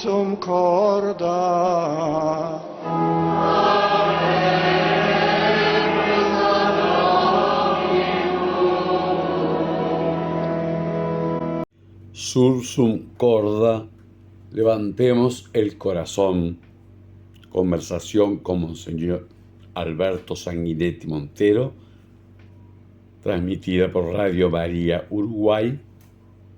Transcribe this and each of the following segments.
sursum corda. Sursum corda, levantemos el corazón. Conversación con Monseñor Alberto Sanguinetti Montero, transmitida por Radio María Uruguay,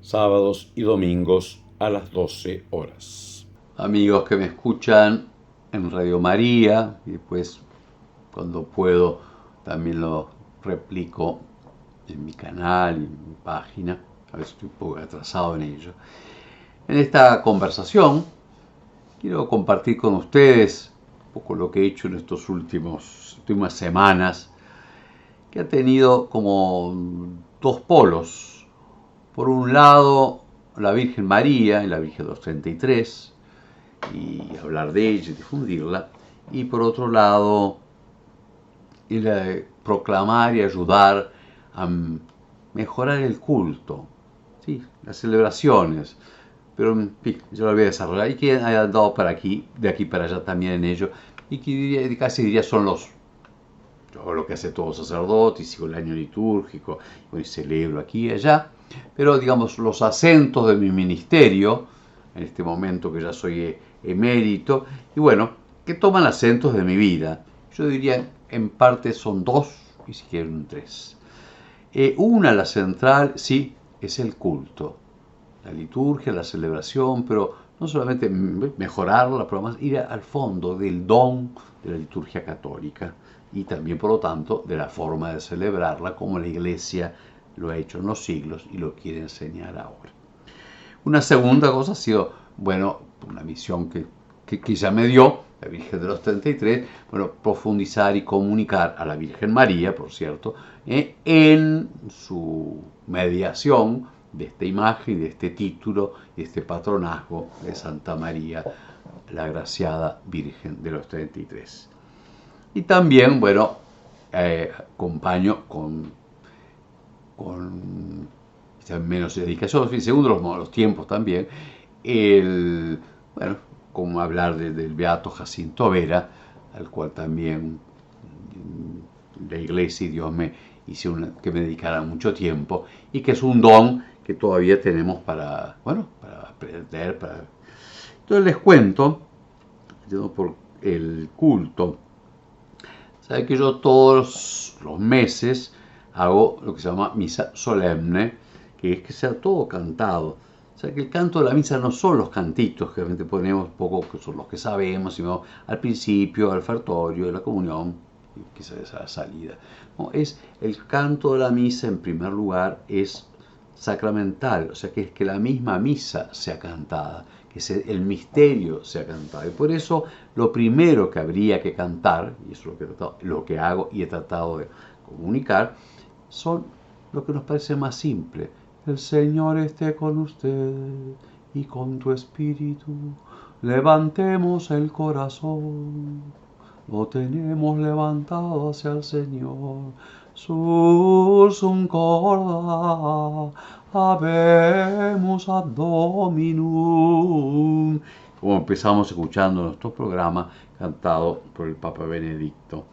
sábados y domingos a las 12 horas. Amigos que me escuchan en Radio María, y después cuando puedo también lo replico en mi canal y en mi página, a veces estoy un poco atrasado en ello. En esta conversación quiero compartir con ustedes un poco lo que he hecho en estas últimas semanas, que ha tenido como dos polos. Por un lado, la Virgen María y la Virgen de los 33, y hablar de ella y difundirla. Y por otro lado, proclamar y ayudar a mejorar el culto, ¿sí? Las celebraciones. Pero en fin, yo lo voy a desarrollar y que haya andado para aquí, de aquí para allá también en ello, y que casi diría son lo que hace todo sacerdote, y sigo el año litúrgico, y celebro aquí y allá, pero digamos los acentos de mi ministerio, en este momento que ya soy emérito, y bueno, que toman acentos de mi vida. Yo diría en parte son dos, y si quieren tres. Una, la central, sí, es el culto. La liturgia, la celebración, pero no solamente mejorarla, pero más ir al fondo del don de la liturgia católica y también, por lo tanto, de la forma de celebrarla como la Iglesia lo ha hecho en los siglos y lo quiere enseñar ahora. Una segunda cosa ha sido, bueno, una misión que ya me dio la Virgen de los 33, bueno, profundizar y comunicar a la Virgen María, por cierto, en su mediación de esta imagen, de este título, de este patronazgo de Santa María, la agraciada Virgen de los 33. Y también, bueno, acompaño con menos dedicación, según los tiempos también, bueno, como hablar del Beato Jacinto Vera, al cual también la Iglesia y Dios me hicieron que me dedicara mucho tiempo, y que es un don que todavía tenemos para aprender. Entonces les cuento, por el culto. Sabe que yo todos los meses hago lo que se llama misa solemne, que es que sea todo cantado. O sea, que el canto de la misa no son los cantitos que realmente ponemos poco, que son los que sabemos, sino al principio, al ofertorio, la comunión, y quizás a la salida. No, es el canto de la misa, en primer lugar, es sacramental, o sea, que es que la misma misa sea cantada, que el misterio sea cantado. Y por eso lo primero que habría que cantar, y eso es lo que hago y he tratado de comunicar, son lo que nos parece más simple. El Señor esté con usted y con tu espíritu. Levantemos el corazón, lo tenemos levantado hacia el Señor. Sursum corda, habemus ad Dominum. Como empezamos escuchando nuestro programa cantado por el Papa Benedicto.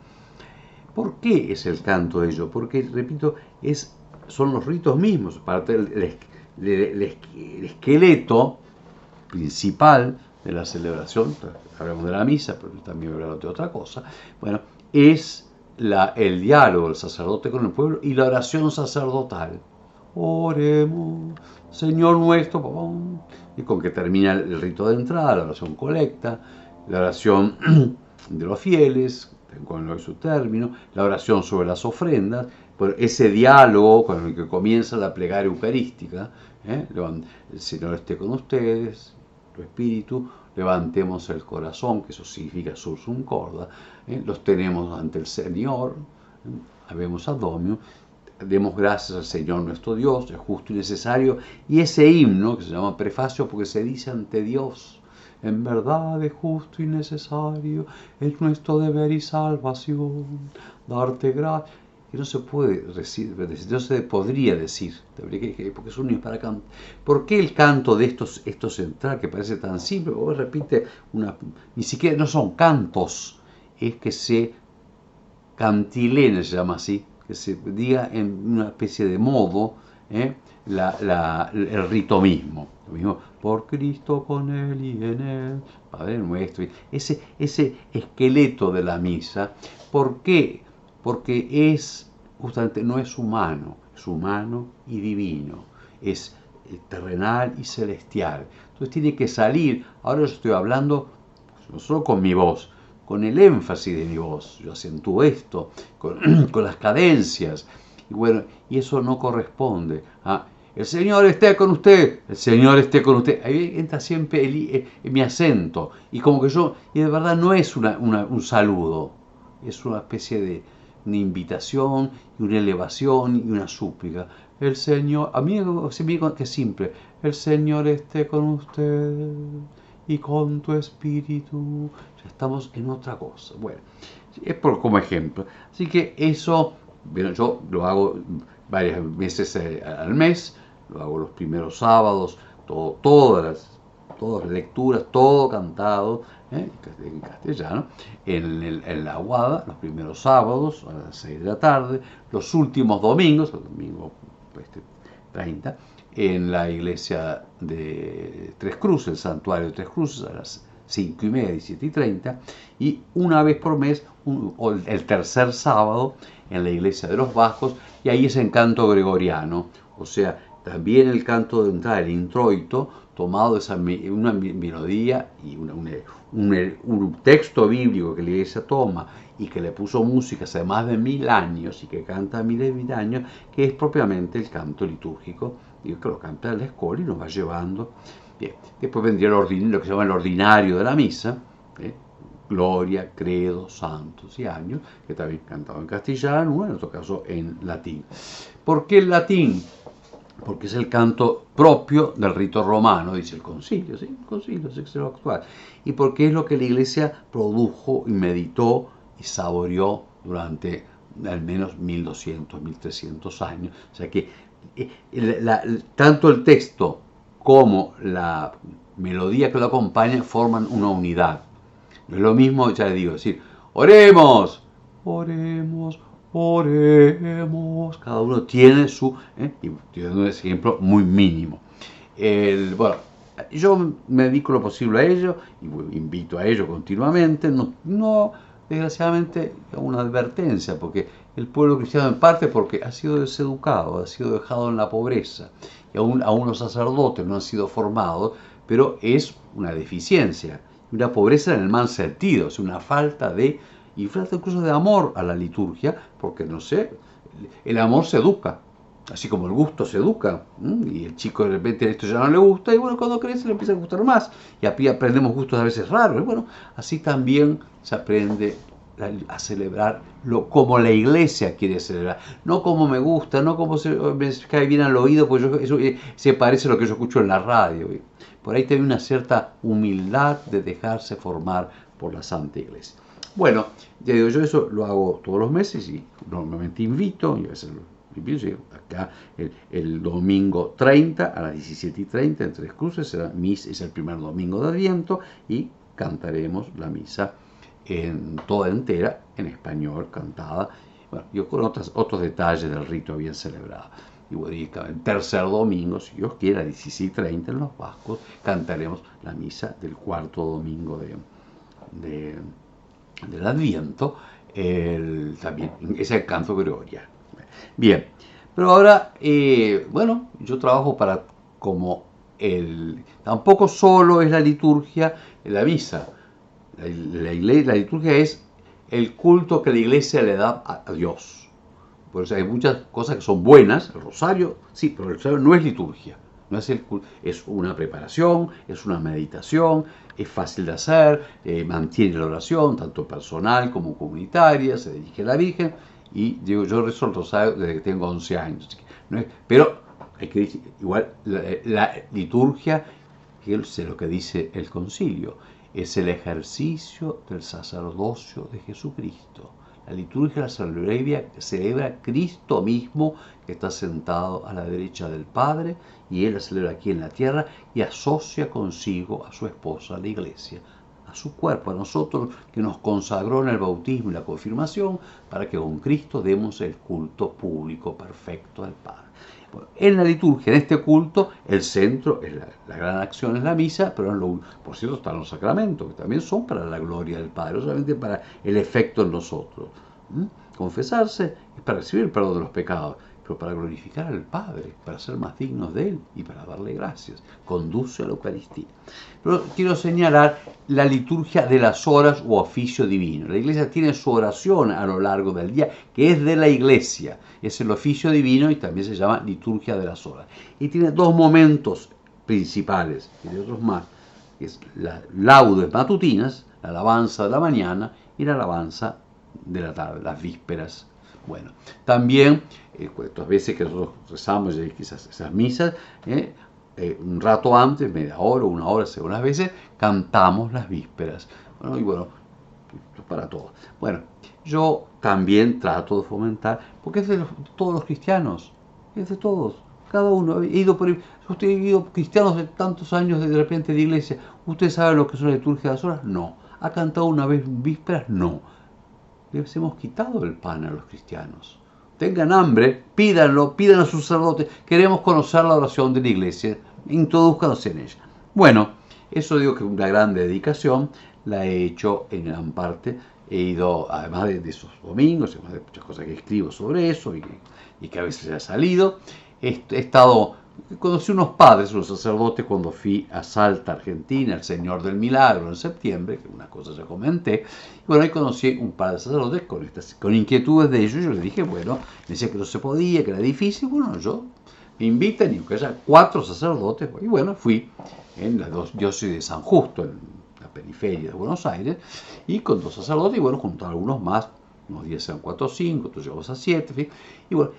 ¿Por qué es el canto de ello? Porque, repito, son los ritos mismos, parte del esqueleto principal de la celebración. Hablamos de la misa, pero también hablamos de otra cosa. Bueno, es el diálogo del sacerdote con el pueblo y la oración sacerdotal. Oremos, Señor nuestro, y con que termina el rito de entrada, la oración colecta, la oración de los fieles, con su término, la oración sobre las ofrendas, por ese diálogo con el que comienza la plegaria eucarística. El Señor esté con ustedes, tu espíritu, levantemos el corazón, que eso significa sursum corda, los tenemos ante el Señor, habemos ad Dominum, demos gracias al Señor nuestro Dios, es justo y necesario, y ese himno, que se llama prefacio, porque se dice ante Dios, en verdad es justo y necesario, es nuestro deber y salvación, darte gracias. que no se puede decir, no se podría decir, porque es un para cantar. ¿Por qué el canto de esto central, que parece tan simple, o repite ni siquiera no son cantos, es que se cantilene, se llama así, que se diga en una especie de modo el rito mismo. Lo mismo, por Cristo, con Él y en Él, Padre nuestro. Ese esqueleto de la misa, ¿por qué? Porque justamente no es humano y divino, es terrenal y celestial. Entonces tiene que salir, ahora yo estoy hablando no solo con mi voz, con el énfasis de mi voz, yo acentúo esto, con las cadencias, y bueno, y eso no corresponde a el Señor esté con usted, el Señor esté con usted. Ahí entra siempre mi acento, y como que y de verdad no es un saludo, es una especie de una invitación, y una elevación, y una súplica. El Señor, a mí se me dice que es simple, el Señor esté con usted y con tu espíritu. Ya estamos en otra cosa. Bueno, es como ejemplo. Así que eso, bueno, yo lo hago varias veces al mes, lo hago los primeros sábados, todas las lecturas, todo cantado en castellano, en la Aguada, los primeros sábados a las 6 de la tarde, los últimos domingos, el domingo 30, en la iglesia de Tres Cruces, el santuario de Tres Cruces, a las 5:30, 17:30, y una vez por mes, el tercer sábado, en la iglesia de los Vascos, y ahí es en canto gregoriano, o sea, también el canto de entrada, el introito, tomado de una melodía y un texto bíblico que la iglesia toma y que le puso música hace más de 1000 años y que canta miles de años, que es propiamente el canto litúrgico, y que lo canta la escuela y nos va llevando. Bien. Después vendría lo que se llama el ordinario de la misa, Gloria, Credo, Santos y Años, que también cantado en castellano, en otro caso en latín. ¿Por qué el latín? Porque es el canto propio del rito romano, dice el concilio, ¿sí? El concilio es lo actual. Y porque es lo que la iglesia produjo y meditó y saboreó durante al menos 1200, 1300 años. O sea que tanto el texto como la melodía que lo acompaña forman una unidad. No es lo mismo, ya le digo, decir, oremos, oremos, oremos. Cada uno tiene y tiene un ejemplo muy mínimo. Bueno, yo me dedico lo posible a ello y invito a ello continuamente. No, desgraciadamente, una advertencia, porque el pueblo cristiano, en parte porque ha sido deseducado, ha sido dejado en la pobreza, y aún los sacerdotes no han sido formados, pero es una deficiencia, una pobreza en el mal sentido, es una falta y falta incluso de amor a la liturgia, porque no sé, el amor se educa, así como el gusto se educa, y el chico de repente esto ya no le gusta, y bueno, cuando crece le empieza a gustar más, y aquí aprendemos gustos a veces raros, y bueno, así también se aprende a celebrar como la iglesia quiere celebrar, no como me gusta, no como me cae bien al oído, pues eso se parece a lo que yo escucho en la radio. Por ahí tiene una cierta humildad de dejarse formar por la Santa Iglesia. Bueno, ya digo, yo eso lo hago todos los meses y normalmente invito, y a veces acá el domingo 30 a las 17:30 en Tres Cruces, es el primer domingo de Adviento y cantaremos la misa toda entera, en español, cantada, bueno, yo con otros detalles del rito bien celebrado. Y el tercer domingo, si Dios quiere, a 16:30 en los Vascos, cantaremos la misa del cuarto domingo del Adviento, también es el canto gregoriano. Bien, pero ahora, bueno, yo trabajo tampoco solo es la liturgia, la misa. La liturgia es el culto que la iglesia le da a Dios. Por eso hay muchas cosas que son buenas. El rosario, sí, pero el rosario no es liturgia. No es es una preparación, es una meditación, es fácil de hacer, mantiene la oración, tanto personal como comunitaria, se dirige a la Virgen. Y digo, yo rezo el rosario desde que tengo 11 años. Pero hay que decir, igual la liturgia, fíjense lo que dice el concilio, es el ejercicio del sacerdocio de Jesucristo. La liturgia celebra a Cristo mismo, que está sentado a la derecha del Padre, y Él la celebra aquí en la tierra y asocia consigo a su esposa, la Iglesia, a su cuerpo, a nosotros, que nos consagró en el bautismo y la confirmación, para que con Cristo demos el culto público perfecto al Padre. Bueno, en la liturgia, en este culto, el centro, es la gran acción es la misa, pero por cierto están los sacramentos, que también son para la gloria del Padre, no solamente para el efecto en nosotros. Confesarse es para recibir el perdón de los pecados, pero para glorificar al Padre, para ser más dignos de Él y para darle gracias. Conduce a la Eucaristía. Pero quiero señalar la liturgia de las horas o oficio divino. La Iglesia tiene su oración a lo largo del día, que es de la Iglesia. Es el oficio divino y también se llama liturgia de las horas. Y tiene dos momentos principales, y de otros más, que es las laudes matutinas, la alabanza de la mañana y la alabanza de la tarde, las vísperas. Bueno, también, estas veces que nosotros rezamos esas misas, un rato antes, media hora, una hora, según las veces, cantamos las vísperas. Bueno, y bueno, esto es para todos. Bueno, yo también trato de fomentar, porque es de todos los cristianos, es de todos, cada uno. He ido por usted ha ido cristianos de tantos años de repente de iglesia. ¿Usted sabe lo que es una liturgia de las horas? No. ¿Ha cantado una vez vísperas? No. Les hemos quitado el pan a los cristianos. Tengan hambre, pídanlo, pidan a sus sacerdotes. Queremos conocer la oración de la iglesia, introduzcanos en ella. Bueno, eso digo que es una gran dedicación, la he hecho en gran parte. He ido, además de esos domingos, además de muchas cosas que escribo sobre eso y que a veces ha salido, he estado, conocí unos padres, unos sacerdotes, cuando fui a Salta, Argentina, el Señor del Milagro en septiembre, que una cosa ya comenté. Y bueno, ahí conocí un par de sacerdotes con inquietudes de ellos. Yo les dije, bueno, me decía que no se podía, que era difícil. Bueno, yo me invitan y que haya 4 sacerdotes. Y bueno, fui en la diócesis de San Justo, en la periferia de Buenos Aires, y con 2 sacerdotes, y bueno, junto a algunos más, unos días eran 4 o 5, otros llegamos a 7, en fin. Y bueno,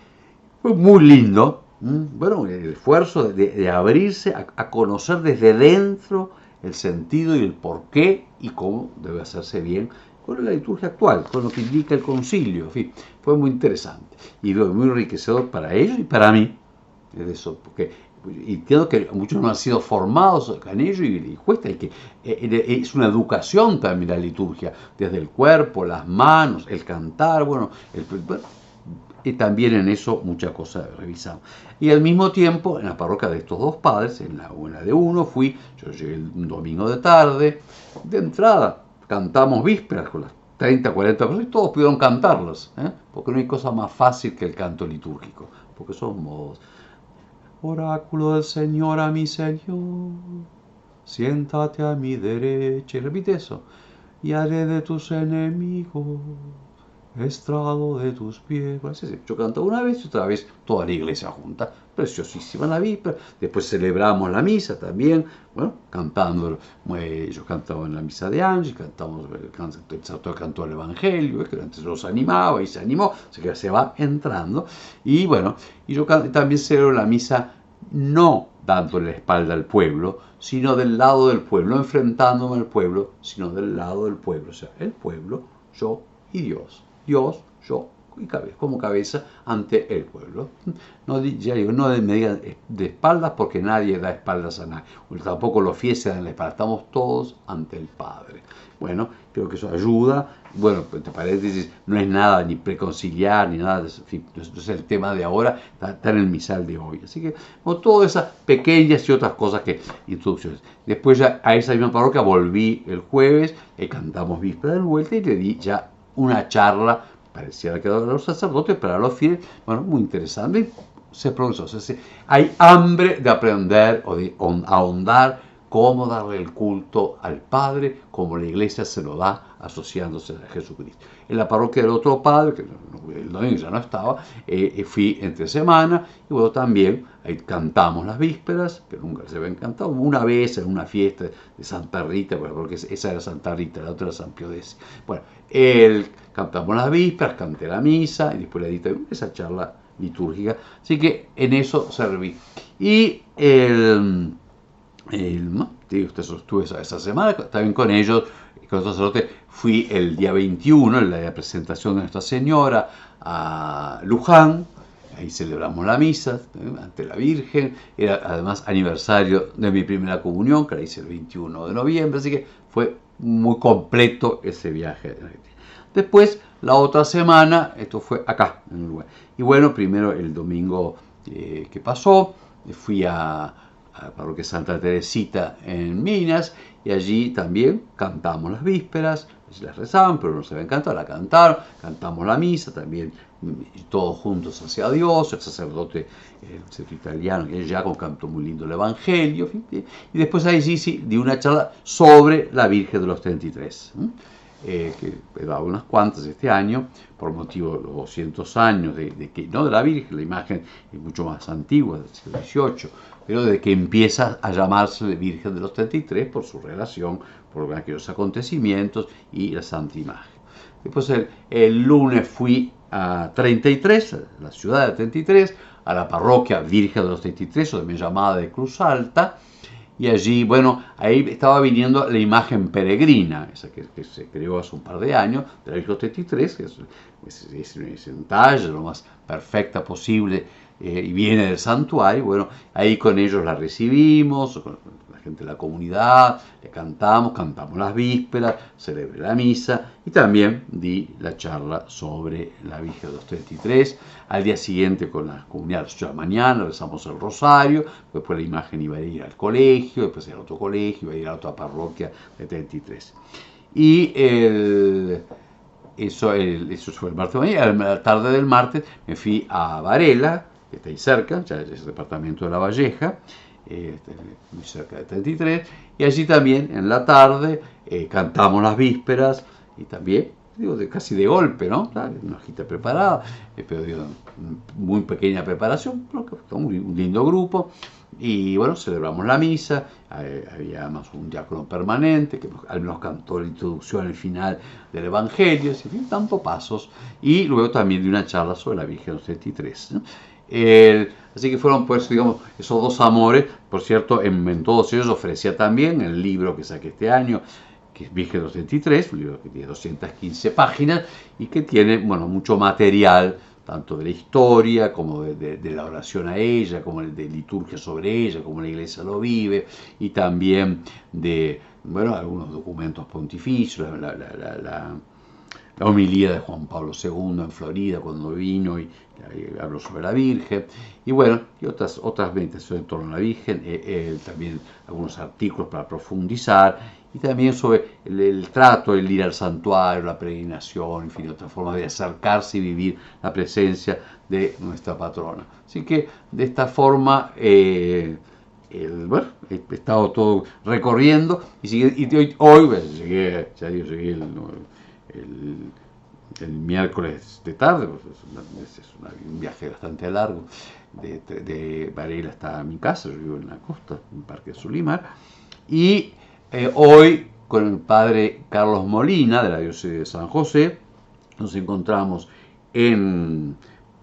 fue muy lindo. Bueno, el esfuerzo de abrirse a conocer desde dentro el sentido y el porqué y cómo debe hacerse bien con la liturgia actual, con lo que indica el concilio. En fin, fue muy interesante y muy enriquecedor para ellos y para mí. Es eso, porque entiendo que muchos no han sido formados en ello y cuesta, y que es una educación también la liturgia, desde el cuerpo, las manos, el cantar, bueno, y también en eso muchas cosas revisamos. Y al mismo tiempo, en la parroquia de estos 2 padres, en la buena de uno, yo llegué un domingo de tarde, de entrada, cantamos vísperas con las 30, 40 personas y todos pudieron cantarlas, porque no hay cosa más fácil que el canto litúrgico, porque son modos. Oráculo del Señor a mi Señor, siéntate a mi derecha, y repite eso, y haré de tus enemigos estrado de tus pies. Bueno, yo canto una vez y otra vez toda la iglesia junta. Preciosísima la víspera. Después celebramos la misa también, bueno, cantando. Yo cantaba en la misa de Ángeles, cantamos, el sacerdote cantó el Evangelio, que antes los animaba y se animó, así que se va entrando. Y bueno, y yo también celebro la misa no dándole la espalda al pueblo, sino del lado del pueblo, no enfrentándome al pueblo, sino del lado del pueblo. O sea, el pueblo, yo y Dios. Dios, yo y como cabeza ante el pueblo. No, ya digo, no me digan de espaldas, porque nadie da espaldas a nadie. Tampoco los fieles se dan la espalda. Estamos todos ante el Padre. Bueno, creo que eso ayuda. Bueno, entre paréntesis, no es nada ni preconciliar ni nada de eso. En fin, entonces el tema de ahora está en el misal de hoy. Así que, bueno, todas esas pequeñas y otras cosas que introducciones. Después ya a esa misma parroquia volví el jueves, cantamos víspera de vuelta y le di ya una charla, parecía que era los sacerdotes, pero a los fieles, bueno, muy interesante, se progresó. O sea, hay hambre de aprender o de ahondar cómo darle el culto al Padre, como la Iglesia se lo da asociándose a Jesucristo. En la parroquia del otro padre, que el domingo ya no estaba, fui entre semana, y bueno, también ahí cantamos las vísperas, que nunca se habían cantado, una vez en una fiesta de Santa Rita, bueno, porque esa era Santa Rita, la otra era San Pío X. Bueno, cantamos las vísperas, canté la misa, y después le di esa charla litúrgica, así que en eso serví. Y estuve esa semana también con ellos, con otro sacerdote, fui el día 21, en la presentación de Nuestra Señora, a Luján. Ahí celebramos la misa ante la Virgen. Era además aniversario de mi primera comunión, que la hice el 21 de noviembre, así que fue muy completo ese viaje. Después, la otra semana, esto fue acá, en Uruguay. Y bueno, primero el domingo que pasó, fui a la parroquia Santa Teresita en Minas, y allí también cantamos las vísperas, las rezaban, pero no se habían cantado, la cantaron, cantamos la misa también, todos juntos hacia Dios, el sacerdote italiano, que ya cantó muy lindo el Evangelio, y después allí sí di una charla sobre la Virgen de los 33. Que he dado unas cuantas este año, por motivo de los 200 años no de la Virgen, la imagen es mucho más antigua, del siglo XVIII, pero de que empieza a llamarse Virgen de los 33 por su relación, por aquellos acontecimientos y la santa imagen. Después el lunes fui a 33, la ciudad de 33, a la parroquia Virgen de los 33, o también llamada de Cruz Alta, y allí, bueno, ahí estaba viniendo la imagen peregrina, esa que se creó hace un par de años, de la Virgen 33, que es en talla, lo más perfecta posible, y viene del santuario. Bueno, ahí con ellos la recibimos, con la gente de la comunidad, le cantamos las vísperas, celebré la misa, y también di la charla sobre la Virgen de los 33. Al día siguiente con la comunidad, a la mañana, rezamos el rosario, después la imagen iba a ir al colegio, después al otro colegio, iba a ir a otra parroquia de 33. Y eso fue el martes. A la tarde del martes me fui a Varela, que está ahí cerca, ya es el departamento de La Valleja, muy cerca de 33, y allí también en la tarde cantamos las vísperas, y también, digo, casi de golpe, ¿no? Claro, una hojita preparada, pero digo, muy pequeña preparación, pero un lindo grupo. Y bueno, celebramos la misa, había además un diácono permanente que al menos cantó la introducción al final del Evangelio, en fin, tantos pasos, y luego también de una charla sobre la Virgen de los 33, ¿no? Así que fueron, pues, digamos, esos dos amores. Por cierto, en todos ellos ofrecía también el libro que saqué este año, que es Virgen de los 33, un libro que tiene 215 páginas y que tiene, bueno, mucho material, tanto de la historia, como de la oración a ella, como de liturgia sobre ella, como la iglesia lo vive, y también de, bueno, algunos documentos pontificios, la homilía de Juan Pablo II en Florida cuando vino y habló sobre la Virgen, y bueno, y otras meditaciones en torno a la Virgen, también algunos artículos para profundizar, y también sobre el trato, el ir al santuario, la peregrinación, en fin, otras formas de acercarse y vivir la presencia de nuestra patrona. Así que de esta forma, bueno, he estado todo recorriendo, y hoy llegué el miércoles de tarde, pues es un viaje bastante largo, de Varela hasta mi casa. Yo vivo en la costa, en el Parque Sulimar, y hoy con el padre Carlos Molina de la diócesis de San José nos encontramos en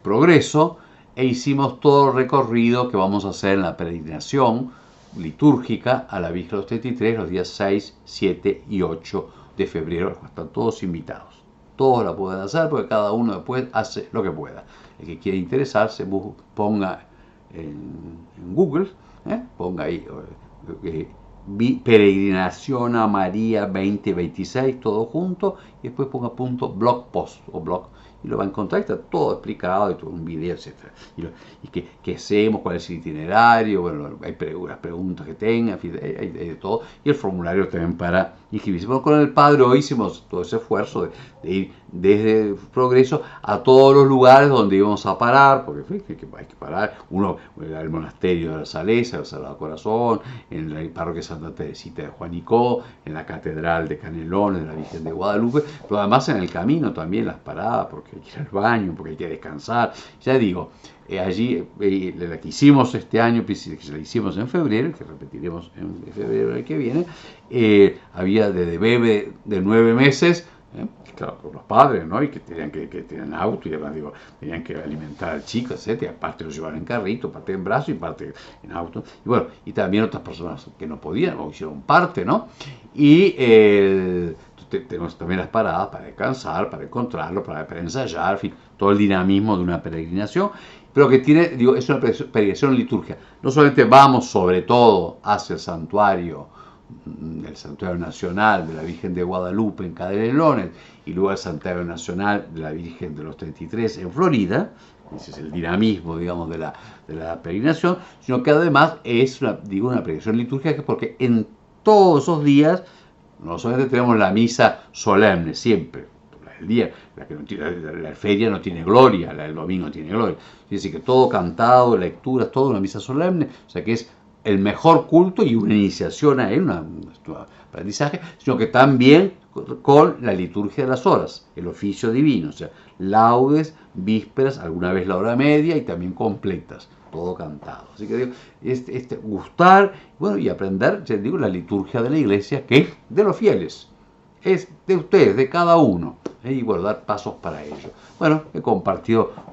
Progreso e hicimos todo el recorrido que vamos a hacer en la peregrinación litúrgica a la Virgen de los 33 los días 6, 7 y 8 de febrero. Están todos invitados. Todos la pueden hacer porque cada uno después hace lo que pueda. El que quiera interesarse, ponga en Google, ponga ahí Peregrinación a María 2026, todo junto, y después ponga .blogpost o blog, y lo va a encontrar. Está todo explicado, y todo un video, etc. Y qué hacemos, cuál es el itinerario, bueno, hay las preguntas que tengan, hay de todo, y el formulario también para inscribirse. Bueno, con el padre hoy hicimos todo ese esfuerzo de ir desde Progreso a todos los lugares donde íbamos a parar, porque hay que parar. Uno, el monasterio de la Salesa, el Sagrado Corazón, en la parroquia Santa Teresita de Juanicó, en la catedral de Canelones de la Virgen de Guadalupe, pero además en el camino también las paradas, porque hay que ir al baño, porque hay que descansar. Ya digo, allí la que hicimos este año, que la hicimos en febrero, que repetiremos en febrero el que viene, había desde bebé de 9 meses, claro, con los padres, ¿no? Y que tenían que tenían auto, y además, digo, tenían que alimentar al chico, etc. Aparte lo llevaban en carrito, parte en brazo y parte en auto. Y bueno, y también otras personas que no podían o hicieron parte, ¿no? Y tenemos también las paradas para descansar, para encontrarlo, para ensayar, en fin, todo el dinamismo de una peregrinación, pero que tiene, digo, es una peregrinación litúrgica. No solamente vamos sobre todo hacia el Santuario Nacional de la Virgen de Guadalupe en Canelones y luego el Santuario Nacional de la Virgen de los 33 en Florida, ese es el dinamismo, digamos, de la peregrinación, sino que además es una peregrinación litúrgica porque en todos esos días no solamente tenemos la misa solemne, siempre, el día, la feria no tiene gloria, la del domingo tiene gloria, es decir, que todo cantado, lecturas, toda una misa solemne, o sea que es el mejor culto y una iniciación a él, un aprendizaje, sino que también con la liturgia de las horas, el oficio divino, o sea, laudes, vísperas, alguna vez la hora media y también completas, todo cantado. Así que digo, gustar, bueno, y aprender, ya digo, la liturgia de la iglesia, que es de los fieles, es de ustedes, de cada uno, y bueno, dar pasos para ello. Bueno, he compartido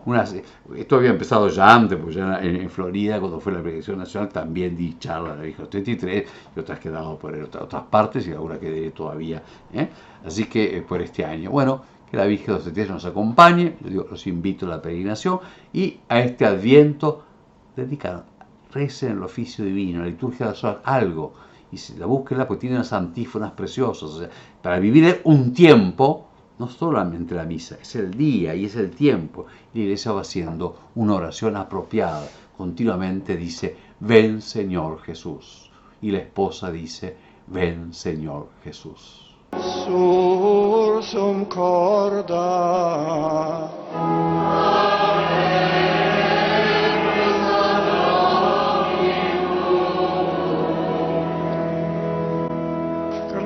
esto había empezado ya antes, pues ya en Florida, cuando fue la peregrinación nacional, también di charla de la Virgen 33, y otras que he dado por otras partes, y alguna que diré todavía, así que por este año. Bueno, que la Virgen 33 nos acompañe, yo digo, los invito a la peregrinación, y a este Adviento, dedicaron, recen el oficio divino, la liturgia de las horas, algo, y la búsqueda porque tiene unas antífonas preciosas, o sea, para vivir un tiempo, no solamente la misa, es el día y es el tiempo, y la iglesia va haciendo una oración apropiada, continuamente dice, ven Señor Jesús, y la esposa dice, ven Señor Jesús. Sursum corda.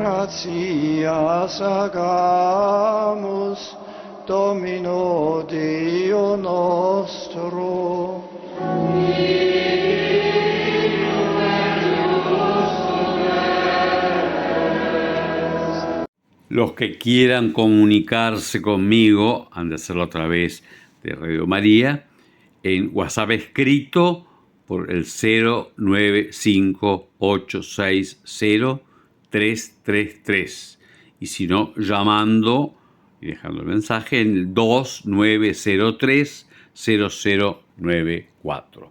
Gratias agamus Domino Deo nostro. Los que quieran comunicarse conmigo han de hacerlo a través de Radio María en WhatsApp escrito por el 095860333 y si no llamando y dejando el mensaje en el 2903-0094.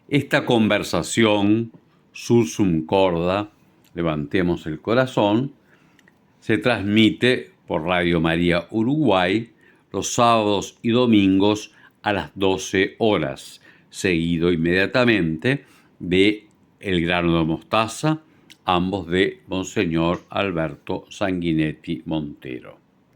Esta conversación, Sursum Corda, levantemos el corazón, se transmite por Radio María Uruguay los sábados y domingos a las 12 horas, seguido inmediatamente de El grano de mostaza, ambos de Monseñor Alberto Sanguinetti Montero.